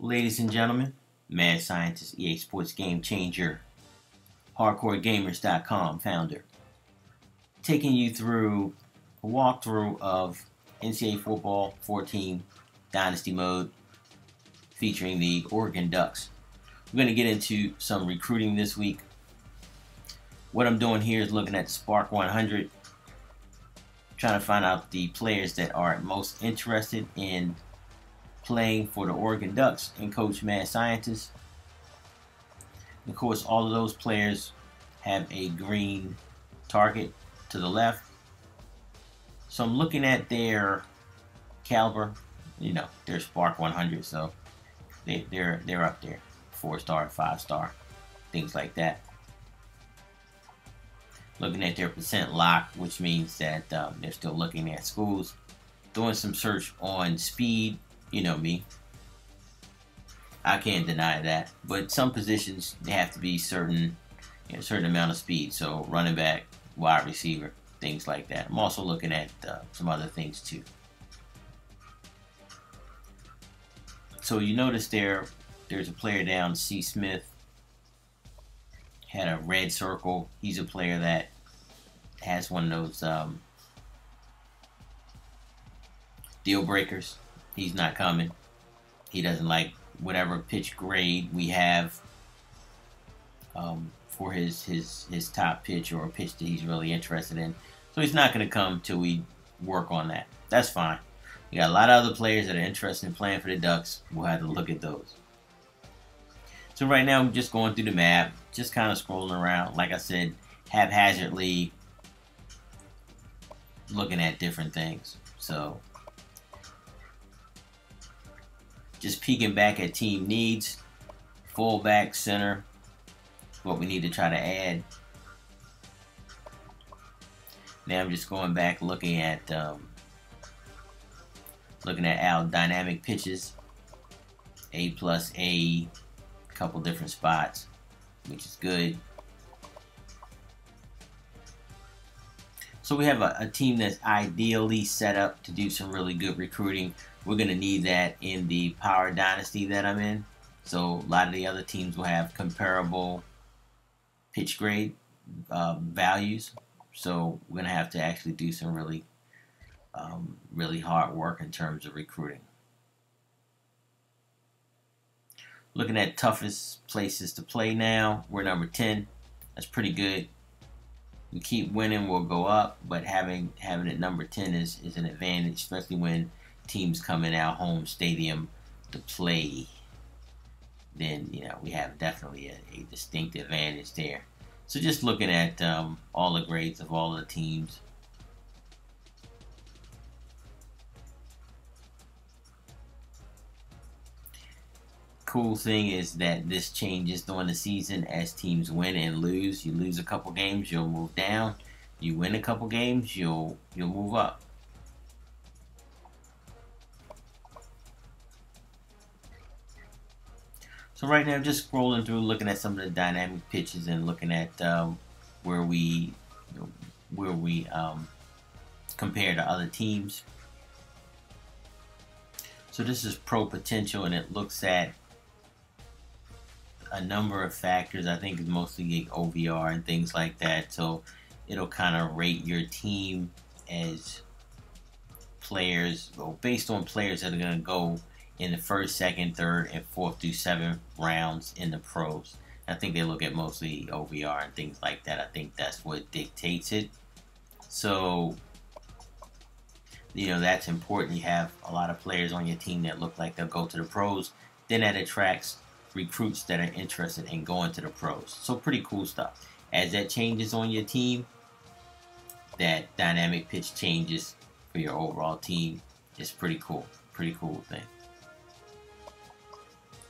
Ladies and gentlemen, Mad Scientist, EA Sports Game Changer, HardcoreGamers.com founder, taking you through a walkthrough of NCAA Football 14 Dynasty mode featuring the Oregon Ducks. We're going to get into some recruiting this week. What I'm doing here is looking at the Spark 100, trying to find out the players that are most interested in playing for the Oregon Ducks and Coach Mad Scientist. Of course, all of those players have a green target to the left. So I'm looking at their caliber. You know, they're Spark 100, so they're up there, 4-star, 5-star, things like that. Looking at their percent lock, which means that they're still looking at schools. Doing some search on speed. You know me, I can't deny that. But some positions, they have to be certain amount of speed. So running back, wide receiver, things like that. I'm also looking at some other things too. So you notice there's a player down, C. Smith, had a red circle. He's a player that has one of those deal breakers. He's not coming. He doesn't like whatever pitch grade we have for his top pitch or a pitch that he's really interested in. So he's not going to come till we work on that. That's fine. We got a lot of other players that are interested in playing for the Ducks. We'll have to look at those. So right now I'm just going through the map, just kind of scrolling around. Like I said, haphazardly looking at different things. So just peeking back at team needs, fullback, center, what we need to try to add. Now I'm just going back looking at our dynamic pitches, A+A, couple different spots, which is good. So we have a team that's ideally set up to do some really good recruiting. We're going to need that in the Power Dynasty that I'm in. So a lot of the other teams will have comparable pitch grade values. So we're going to have to actually do some really hard work in terms of recruiting. Looking at toughest places to play now, we're number 10. That's pretty good. We keep winning, we'll go up, but having it number 10 is an advantage, especially when teams come in our home stadium to play. Then we have definitely a distinct advantage there. So just looking at all the grades of all the teams. Cool thing is that this changes during the season as teams win and lose. You lose a couple games, you'll move down. You win a couple games, you'll move up. So right now, I'm just scrolling through, looking at some of the dynamic pitches and looking at where we compare to other teams. So this is pro potential, and it looks at a number of factors. I think it's mostly OVR and things like that. So it'll kind of rate your team as players, or based on players that are going to go in the first, second, third, and fourth through 7th rounds in the pros. I think they look at mostly OVR and things like that. I think that's what dictates it. So, that's important. You have a lot of players on your team that look like they'll go to the pros. Then that attracts recruits that are interested in going to the pros. So pretty cool stuff. As that changes on your team, that dynamic pitch changes for your overall team. It's pretty cool. Pretty cool thing.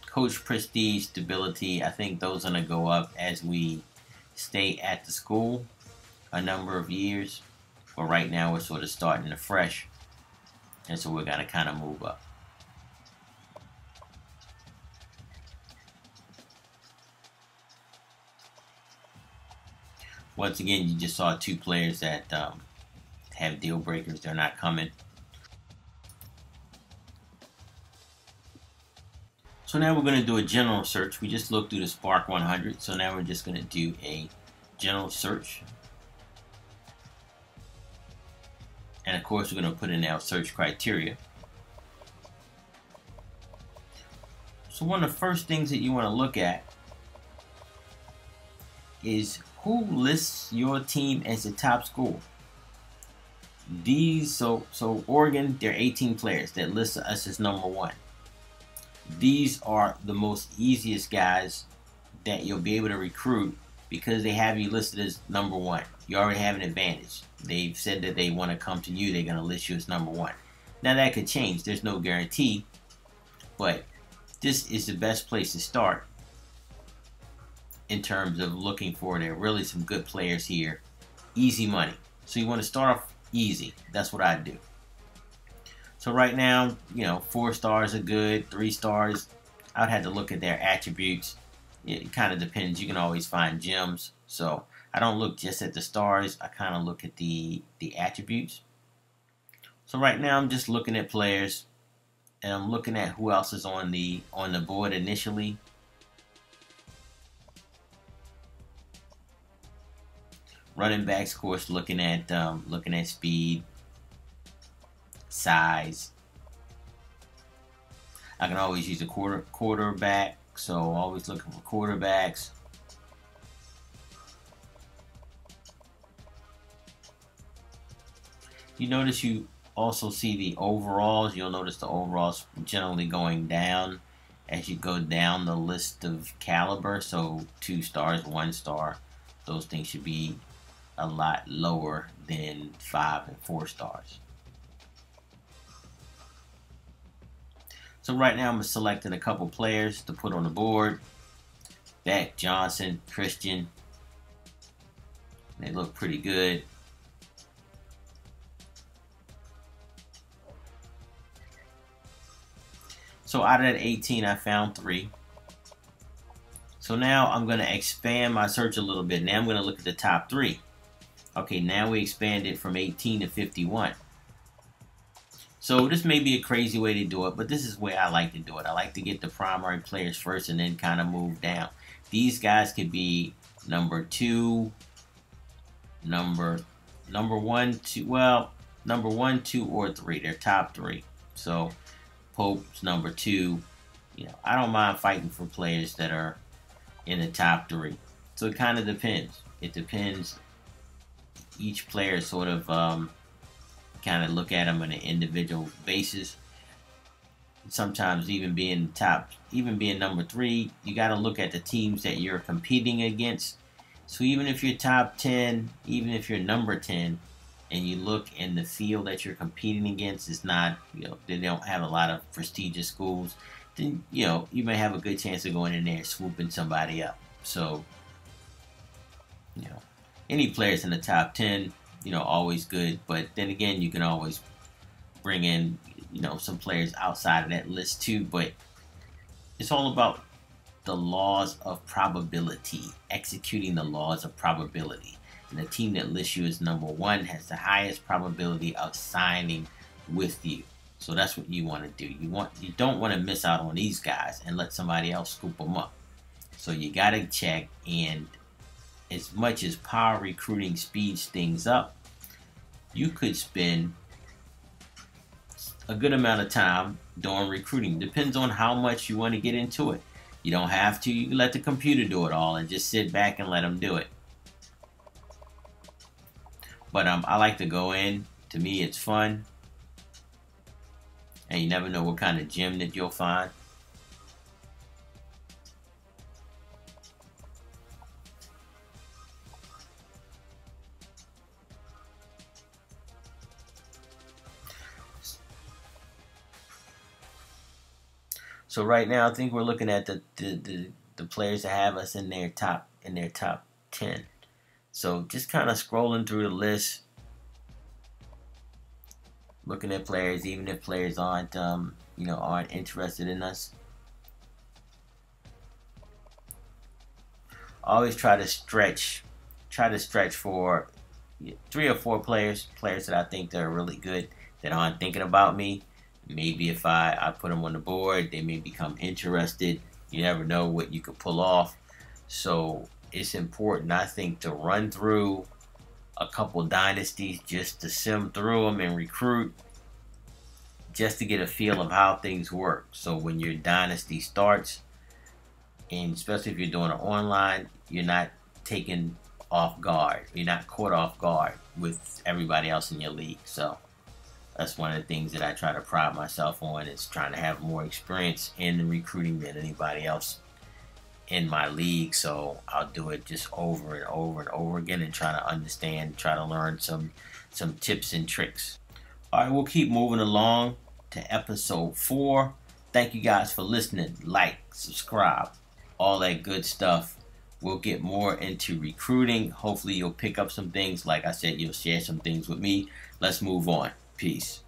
Coach prestige, stability, I think those are going to go up as we stay at the school a number of years. But right now we're sort of starting afresh. And so we're going to kind of move up. Once again, you just saw 2 players that have deal breakers. They're not coming. So now we're going to do a general search. We just looked through the Spark 100, so now we're just going to do a general search. And of course, we're going to put in our search criteria. So one of the first things that you want to look at is who lists your team as the top scorer. So Oregon, there are 18 players that list us as number 1. These are the most easiest guys that you'll be able to recruit because they have you listed as number 1. You already have an advantage. They've said that they want to come to you. They're going to list you as number 1. Now that could change. There's no guarantee, but this is the best place to start in terms of looking for. There are really some good players here. Easy money. So you want to start off easy. That's what I do. So right now, 4 stars are good. 3 stars, I'd have to look at their attributes. It kind of depends. You can always find gems. So I don't look just at the stars. I kind of look at the attributes. So right now I'm just looking at players, and I'm looking at who else is on the board initially. Running backs, of course, looking at speed, size. I can always use a quarterback, so always looking for quarterbacks. You notice you also see the overalls. You'll notice the overalls generally going down as you go down the list of caliber. So 2 stars, 1 star, those things should be a lot lower than 5 and 4 stars. So right now I'm selecting a couple players to put on the board. Beck, Johnson, Christian. They look pretty good. So out of that 18, I found 3. So now I'm going to expand my search a little bit. Now I'm going to look at the top 3. Okay, now we expanded from 18 to 51. So this may be a crazy way to do it, but this is the way I like to do it. I like to get the primary players first and then kind of move down. These guys could be number 2, number 1, 2, well, number 1, 2, or 3. They're top 3. So Pope's number 2. I don't mind fighting for players that are in the top 3. So it kind of depends. It depends. Each player sort of kind of look at them on an individual basis. Sometimes even being number 3, you got to look at the teams that you're competing against. So even if you're top 10, even if you're number 10, and you look in the field that you're competing against, it's not, they don't have a lot of prestigious schools, then, you may have a good chance of going in there and swooping somebody up. So, any players in the top 10, always good. But then again, you can always bring in, some players outside of that list too. But it's all about the laws of probability, executing the laws of probability. And the team that lists you as number 1 has the highest probability of signing with you. So that's what you want to do. You don't want to miss out on these guys and let somebody else scoop them up. So you got to check, and as much as power recruiting speeds things up, you could spend a good amount of time doing recruiting. Depends on how much you want to get into it. You don't have to. You can let the computer do it all and just sit back and let them do it. But I like to go in. To me, it's fun. And you never know what kind of gem that you'll find. So right now, I think we're looking at the players that have us in their top 10. So just kind of scrolling through the list, looking at players, even if players aren't interested in us. Always try to stretch for 3 or 4 players that I think that are really good, that aren't thinking about me. Maybe if I put them on the board, they may become interested. You never know what you could pull off. So it's important, I think, to run through a couple dynasties just to sim through them and recruit, just to get a feel of how things work. So when your dynasty starts, and especially if you're doing it online, you're not taken off guard. You're not caught off guard with everybody else in your league. So that's one of the things that I try to pride myself on, is trying to have more experience in recruiting than anybody else in my league. So I'll do it just over and over and over again and try to understand, try to learn some tips and tricks. All right, we'll keep moving along to episode 4. Thank you guys for listening. Like, subscribe, all that good stuff. We'll get more into recruiting. Hopefully you'll pick up some things. Like I said, you'll share some things with me. Let's move on. Peace.